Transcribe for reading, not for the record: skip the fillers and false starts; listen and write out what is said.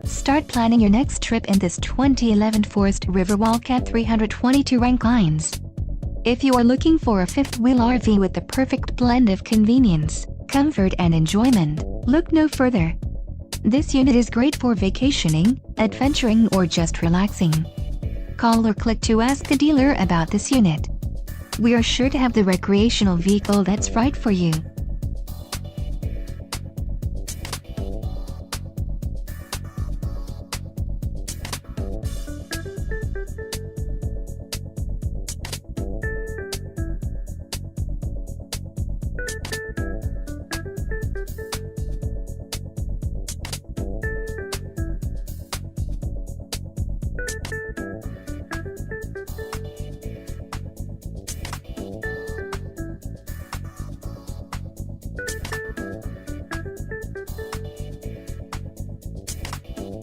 Start planning your next trip in this 2011 Forest River Wildcat 322RK. If you are looking for a fifth-wheel RV with the perfect blend of convenience, comfort and enjoyment, look no further. This unit is great for vacationing, adventuring or just relaxing. Call or click to ask the dealer about this unit. We are sure to have the recreational vehicle that's right for you.